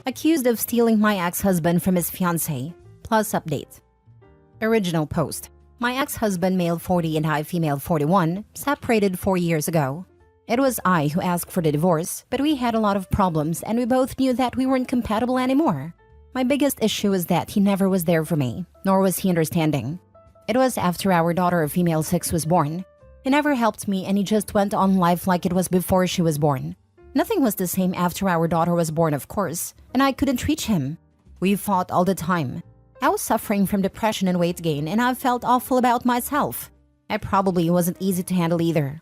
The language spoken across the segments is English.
accused of stealing my ex-husband from his fiancée. Plus update. Original post. My ex-husband, male 40 and I, female 41, separated 4 years ago. It was I who asked for the divorce, but we had a lot of problems and we both knew that we weren't compatible anymore. My biggest issue was that he never was there for me, nor was he understanding. It was after our daughter, female 6, was born. He never helped me and he just went on life like it was before she was born. Nothing was the same after our daughter was born, of course, and I couldn't reach him. We fought all the time. I was suffering from depression and weight gain, and I felt awful about myself. I probably wasn't easy to handle either.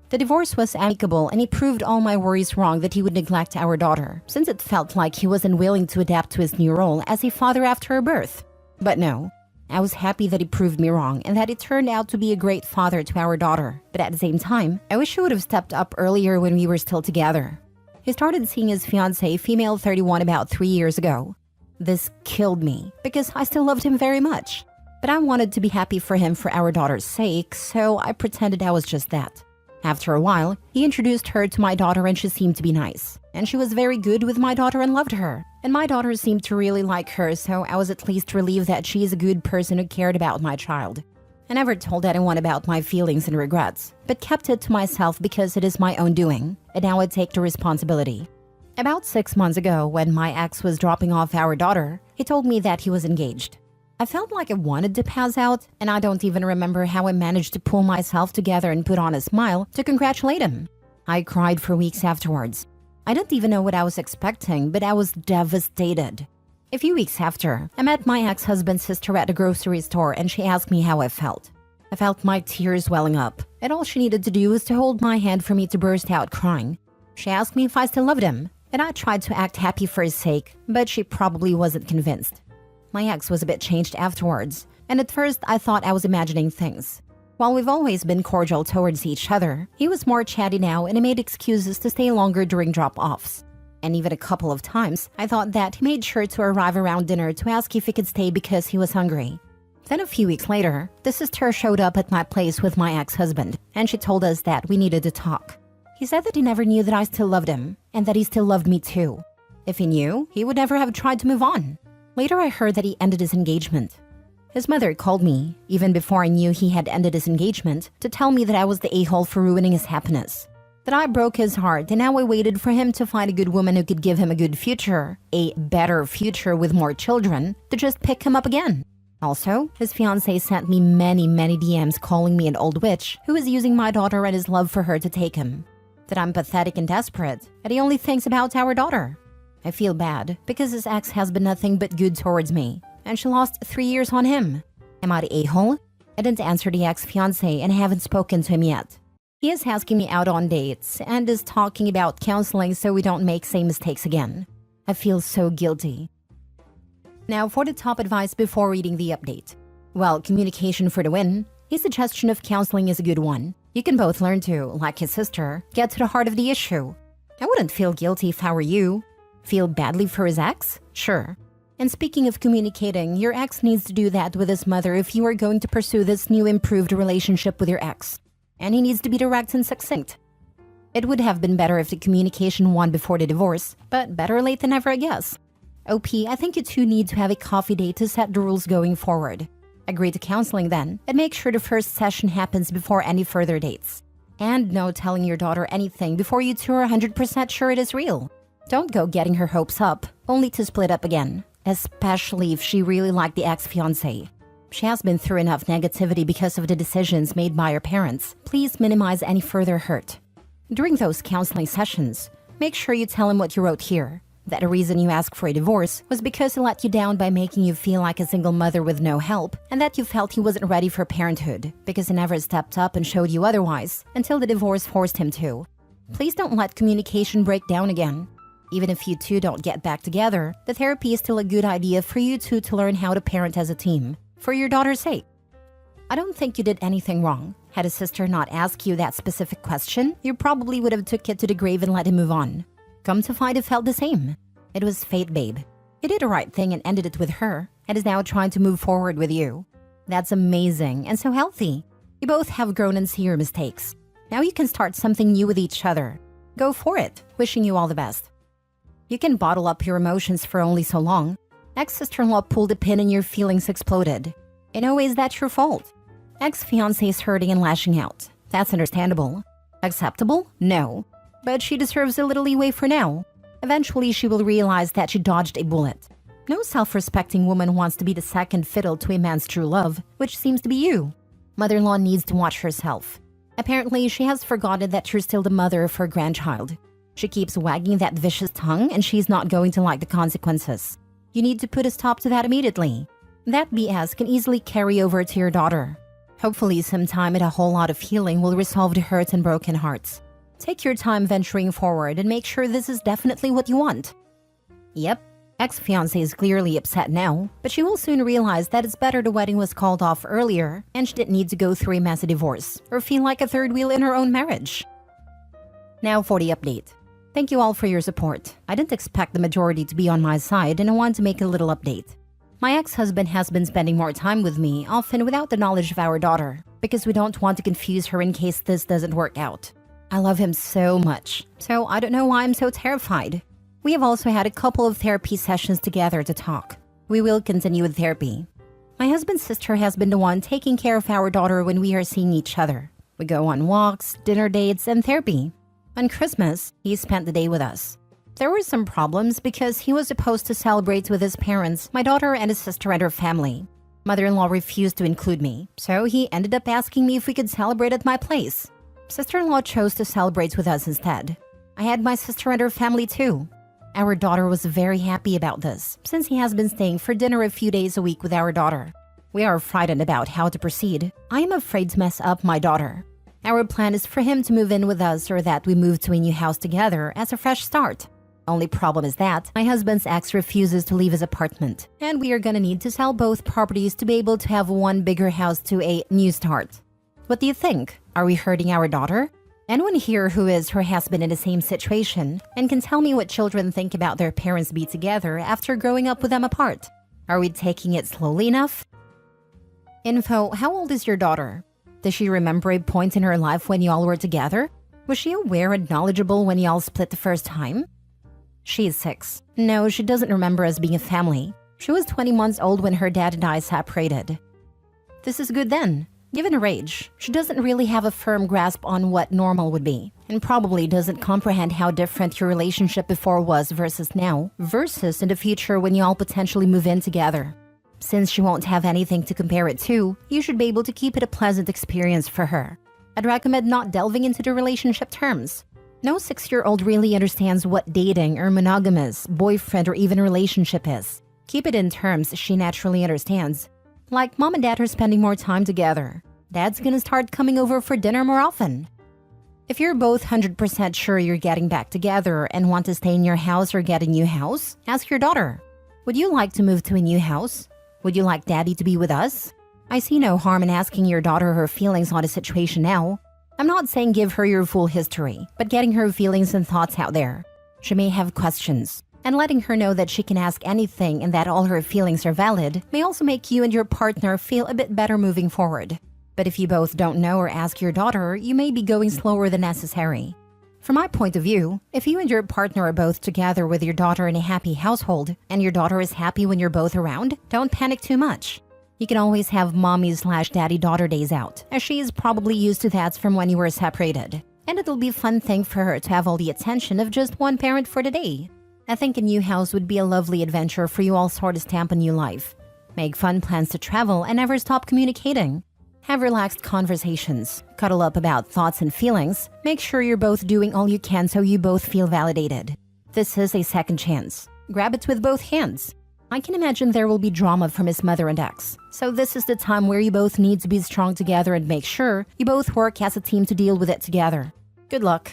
The divorce was amicable, and he proved all my worries wrong that he would neglect our daughter, since it felt like he wasn't willing to adapt to his new role as a father after her birth. But no, I was happy that he proved me wrong and that he turned out to be a great father to our daughter. But at the same time, I wish he would have stepped up earlier when we were still together. He started seeing his fiancée, female 31, about 3 years ago. This killed me because I still loved him very much. But I wanted to be happy for him for our daughter's sake, so I pretended I was just that. After a while, he introduced her to my daughter and she seemed to be nice. And she was very good with my daughter and loved her. And my daughter seemed to really like her, so I was at least relieved that she is a good person who cared about my child. I never told anyone about my feelings and regrets, but kept it to myself because it is my own doing, and now I take the responsibility. About 6 months ago, when my ex was dropping off our daughter, he told me that he was engaged. I felt like I wanted to pass out, and I don't even remember how I managed to pull myself together and put on a smile to congratulate him. I cried for weeks afterwards. I didn't even know what I was expecting, but I was devastated. A few weeks after, I met my ex-husband's sister at the grocery store and she asked me how I felt. I felt my tears welling up, and all she needed to do was to hold my hand for me to burst out crying. She asked me if I still loved him, and I tried to act happy for his sake, but she probably wasn't convinced. My ex was a bit changed afterwards, and at first I thought I was imagining things. While we've always been cordial towards each other, he was more chatty now and he made excuses to stay longer during drop-offs. And even a couple of times, I thought that he made sure to arrive around dinner to ask if he could stay because he was hungry. Then a few weeks later, the sister showed up at my place with my ex-husband, and she told us that we needed to talk. He said that he never knew that I still loved him, and that he still loved me too. If he knew, he would never have tried to move on. Later I heard that he ended his engagement. His mother called me, even before I knew he had ended his engagement, to tell me that I was the a-hole for ruining his happiness. That I broke his heart, and now I waited for him to find a good woman who could give him a good future, a better future with more children, to just pick him up again. Also, his fiancée sent me many DMs calling me an old witch who was using my daughter and his love for her to take him. That I'm pathetic and desperate, and he only thinks about our daughter. I feel bad because his ex has been nothing but good towards me, and she lost 3 years on him. Am I the a-hole? I didn't answer the ex-fiancé and haven't spoken to him yet. He is asking me out on dates and is talking about counseling so we don't make same mistakes again. I feel so guilty. Now for the top advice before reading the update. Well, communication for the win. His suggestion of counseling is a good one. You can both learn to, like his sister, get to the heart of the issue. I wouldn't feel guilty if I were you. Feel badly for his ex? Sure. And speaking of communicating, your ex needs to do that with his mother if you are going to pursue this new improved relationship with your ex. And he needs to be direct and succinct. It would have been better if the communication won before the divorce, but better late than never, I guess. OP, I think you two need to have a coffee date to set the rules going forward. Agree to counseling then, and make sure the first session happens before any further dates. And no telling your daughter anything before you two are 100% sure it is real. Don't go getting her hopes up, only to split up again, especially if she really liked the ex-fiancé. She has been through enough negativity because of the decisions made by her parents. Please minimize any further hurt. During those counseling sessions, make sure you tell him what you wrote here. That the reason you asked for a divorce was because he let you down by making you feel like a single mother with no help, and that you felt he wasn't ready for parenthood because he never stepped up and showed you otherwise until the divorce forced him to. Please don't let communication break down again. Even if you two don't get back together, the therapy is still a good idea for you two to learn how to parent as a team, for your daughter's sake. I don't think you did anything wrong. Had his sister not asked you that specific question, you probably would have took it to the grave and let him move on. Come to find, it felt the same. It was fate, babe. He did the right thing and ended it with her, and is now trying to move forward with you. That's amazing and so healthy. You both have grown and see your mistakes. Now you can start something new with each other. Go for it. Wishing you all the best. You can bottle up your emotions for only so long. Ex-sister-in-law pulled a pin and your feelings exploded. In no way is that your fault. Ex-fiancé is hurting and lashing out. That's understandable. Acceptable? No. But she deserves a little leeway for now. Eventually, she will realize that she dodged a bullet. No self-respecting woman wants to be the second fiddle to a man's true love, which seems to be you. Mother-in-law needs to watch herself. Apparently, she has forgotten that you're still the mother of her grandchild. She keeps wagging that vicious tongue and she's not going to like the consequences. You need to put a stop to that immediately. That BS can easily carry over to your daughter. Hopefully, some time and a whole lot of healing will resolve the hurts and broken hearts. Take your time venturing forward and make sure this is definitely what you want. Yep, ex-fiancé is clearly upset now, but she will soon realize that it's better the wedding was called off earlier and she didn't need to go through a messy divorce or feel like a third wheel in her own marriage. Now for the update. Thank you all for your support. I didn't expect the majority to be on my side and I wanted to make a little update. My ex-husband has been spending more time with me, often without the knowledge of our daughter, because we don't want to confuse her in case this doesn't work out. I love him so much, so I don't know why I'm so terrified. We have also had a couple of therapy sessions together to talk. We will continue with therapy. My husband's sister has been the one taking care of our daughter when we are seeing each other. We go on walks, dinner dates, and therapy. On Christmas, he spent the day with us. There were some problems because he was supposed to celebrate with his parents, my daughter and his sister and her family. Mother-in-law refused to include me, so he ended up asking me if we could celebrate at my place. Sister-in-law chose to celebrate with us instead. I had my sister and her family too. Our daughter was very happy about this, since he has been staying for dinner a few days a week with our daughter. We are frightened about how to proceed. I am afraid to mess up my daughter. Our plan is for him to move in with us or that we move to a new house together as a fresh start. Only problem is that my husband's ex refuses to leave his apartment, and we are gonna need to sell both properties to be able to have one bigger house to a new start. What do you think? Are we hurting our daughter? Anyone here who is or has been in the same situation and can tell me what children think about their parents be together after growing up with them apart? Are we taking it slowly enough? Info, how old is your daughter? Does she remember a point in her life when y'all were together? Was she aware and knowledgeable when y'all split the first time? She is 6. No, she doesn't remember us being a family. She was 20 months old when her dad and I separated. This is good then. Given her age, she doesn't really have a firm grasp on what normal would be, and probably doesn't comprehend how different your relationship before was versus now, versus in the future when y'all potentially move in together. Since she won't have anything to compare it to, you should be able to keep it a pleasant experience for her. I'd recommend not delving into the relationship terms. No 6-year-old really understands what dating or monogamous, boyfriend, or even relationship is. Keep it in terms she naturally understands. Like mom and dad are spending more time together. Dad's gonna start coming over for dinner more often. If you're both 100% sure you're getting back together and want to stay in your house or get a new house, ask your daughter. Would you like to move to a new house? Would you like daddy to be with us? I see no harm in asking your daughter her feelings on the situation now. I'm not saying give her your full history, but getting her feelings and thoughts out there. She may have questions, and letting her know that she can ask anything and that all her feelings are valid may also make you and your partner feel a bit better moving forward. But if you both don't know or ask your daughter, you may be going slower than necessary. From my point of view, if you and your partner are both together with your daughter in a happy household, and your daughter is happy when you're both around, don't panic too much. You can always have mommy/daddy-daughter days out, as she is probably used to that from when you were separated. And it'll be a fun thing for her to have all the attention of just one parent for the day. I think a new house would be a lovely adventure for you all sort of stamp a new life. Make fun plans to travel and never stop communicating. Have relaxed conversations, cuddle up about thoughts and feelings, make sure you're both doing all you can so you both feel validated. This is a second chance. Grab it with both hands. I can imagine there will be drama from his mother and ex, so this is the time where you both need to be strong together and make sure you both work as a team to deal with it together. Good luck.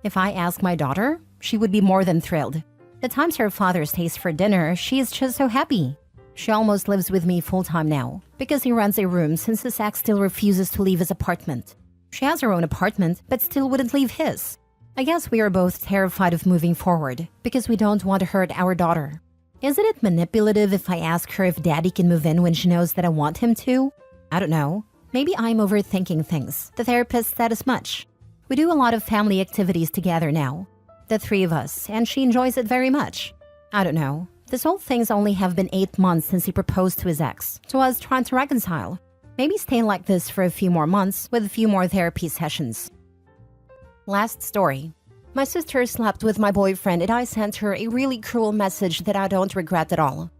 If I ask my daughter, she would be more than thrilled. The times her father stays for dinner, she is just so happy. She almost lives with me full-time now, because he rents a room since his ex still refuses to leave his apartment. She has her own apartment, but still wouldn't leave his. I guess we are both terrified of moving forward, because we don't want to hurt our daughter. Isn't it manipulative if I ask her if daddy can move in when she knows that I want him to? I don't know. Maybe I'm overthinking things. The therapist said as much. We do a lot of family activities together now. The three of us, and she enjoys it very much. I don't know. This whole thing's only have been 8 months since he proposed to his ex, so I was trying to reconcile. Maybe stay like this for a few more months with a few more therapy sessions. Last story. My sister slept with my boyfriend and I sent her a really cruel message that I don't regret at all.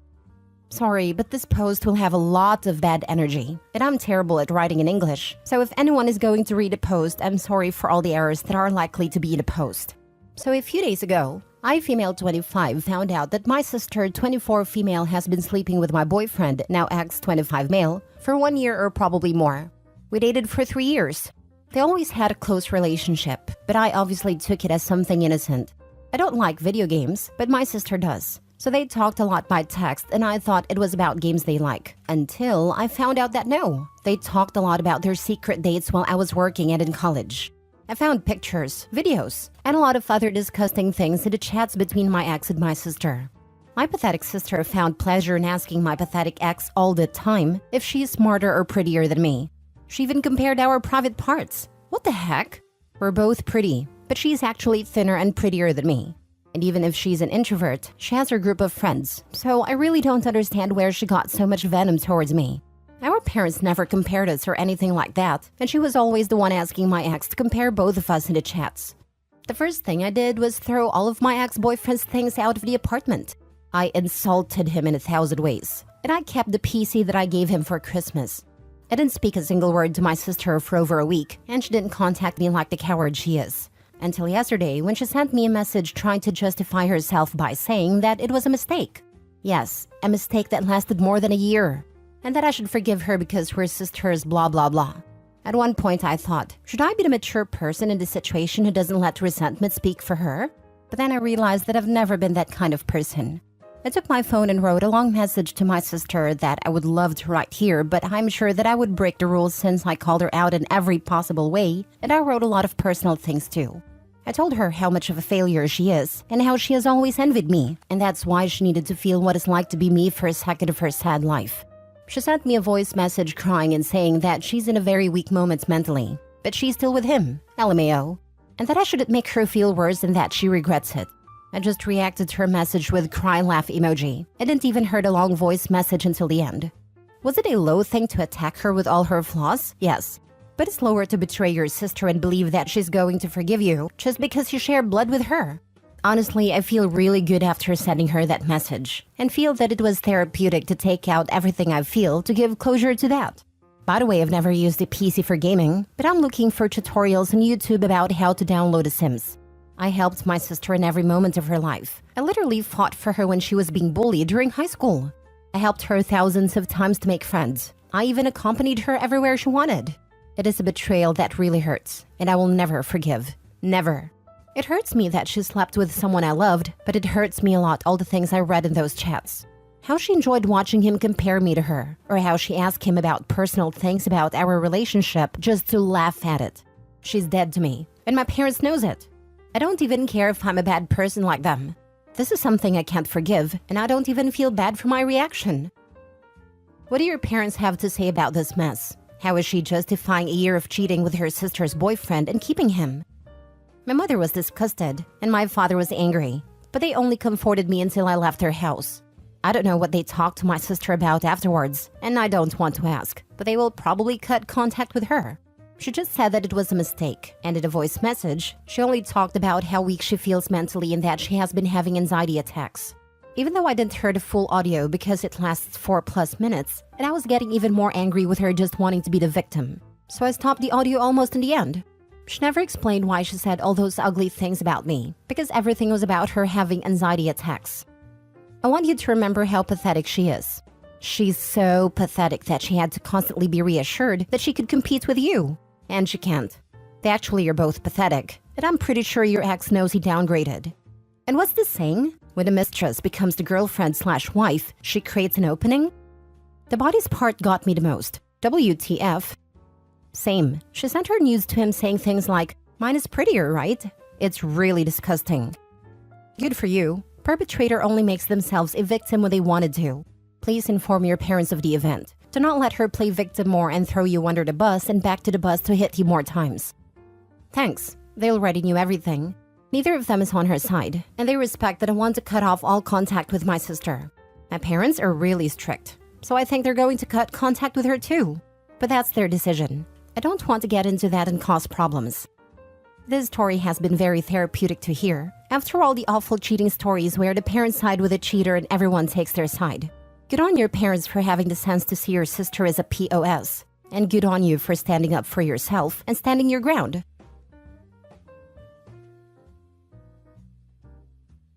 Sorry, but this post will have a lot of bad energy, and I'm terrible at writing in English, so if anyone is going to read a post, I'm sorry for all the errors that are likely to be in a post. So a few days ago, I, female 25, found out that my sister, 24 female, has been sleeping with my boyfriend, now ex 25 male, for 1 year or probably more. We dated for 3 years. They always had a close relationship, but I obviously took it as something innocent. I don't like video games, but my sister does. So they talked a lot by text and I thought it was about games they like. Until I found out that no, they talked a lot about their secret dates while I was working and in college. I found pictures, videos, and a lot of other disgusting things in the chats between my ex and my sister. My pathetic sister found pleasure in asking my pathetic ex all the time if she is smarter or prettier than me. She even compared our private parts. What the heck? We're both pretty, but she's actually thinner and prettier than me. And even if she's an introvert, she has her group of friends, so I really don't understand where she got so much venom towards me. Our parents never compared us or anything like that, and she was always the one asking my ex to compare both of us in the chats. The first thing I did was throw all of my ex-boyfriend's things out of the apartment. I insulted him in 1,000 ways, and I kept the PC that I gave him for Christmas. I didn't speak a single word to my sister for over a week, and she didn't contact me like the coward she is. Until yesterday, when she sent me a message trying to justify herself by saying that it was a mistake. Yes, a mistake that lasted more than a year. And that I should forgive her because we're sisters, blah blah blah. At one point I thought, should I be the mature person in this situation who doesn't let resentment speak for her? But then I realized that I've never been that kind of person. I took my phone and wrote a long message to my sister that I would love to write here, but I'm sure that I would break the rules since I called her out in every possible way, and I wrote a lot of personal things too. I told her how much of a failure she is, and how she has always envied me, and that's why she needed to feel what it's like to be me for a second of her sad life. She sent me a voice message crying and saying that she's in a very weak moment mentally, but she's still with him, LMAO, and that I shouldn't make her feel worse and that she regrets it. I just reacted to her message with cry laugh emoji. I didn't even hear the long voice message until the end. Was it a low thing to attack her with all her flaws? Yes. But it's lower to betray your sister and believe that she's going to forgive you just because you share blood with her. Honestly, I feel really good after sending her that message and feel that it was therapeutic to take out everything I feel to give closure to that. By the way, I've never used a PC for gaming, but I'm looking for tutorials on YouTube about how to download The Sims. I helped my sister in every moment of her life. I literally fought for her when she was being bullied during high school. I helped her thousands of times to make friends. I even accompanied her everywhere she wanted. It is a betrayal that really hurts, and I will never forgive. Never. It hurts me that she slept with someone I loved, but it hurts me a lot all the things I read in those chats. How she enjoyed watching him compare me to her, or how she asked him about personal things about our relationship just to laugh at it. She's dead to me, and my parents knows it. I don't even care if I'm a bad person like them. This is something I can't forgive, and I don't even feel bad for my reaction. What do your parents have to say about this mess? How is she justifying a year of cheating with her sister's boyfriend and keeping him? My mother was disgusted, and my father was angry, but they only comforted me until I left their house. I don't know what they talked to my sister about afterwards, and I don't want to ask, but they will probably cut contact with her. She just said that it was a mistake, and in a voice message, she only talked about how weak she feels mentally and that she has been having anxiety attacks. Even though I didn't hear the full audio because it lasts 4+ minutes, and I was getting even more angry with her just wanting to be the victim. So I stopped the audio almost in the end. She never explained why she said all those ugly things about me, because everything was about her having anxiety attacks. I want you to remember how pathetic she is. She's so pathetic that she had to constantly be reassured that she could compete with you. And she can't. They actually are both pathetic, and I'm pretty sure your ex knows he downgraded. And what's the saying? When a mistress becomes the girlfriend/wife, she creates an opening? The bodies part got me the most. WTF. Same. She sent her news to him saying things like, "Mine is prettier, right?" It's really disgusting. Good for you. Perpetrator only makes themselves a victim when they wanted to. Please inform your parents of the event. Do not let her play victim more and throw you under the bus and back to the bus to hit you more times. Thanks. They already knew everything. Neither of them is on her side, and they respect that I want to cut off all contact with my sister. My parents are really strict, so I think they're going to cut contact with her too. But that's their decision. I don't want to get into that and cause problems. This story has been very therapeutic to hear, after all the awful cheating stories where the parents side with the cheater and everyone takes their side. Good on your parents for having the sense to see your sister as a POS. And good on you for standing up for yourself and standing your ground.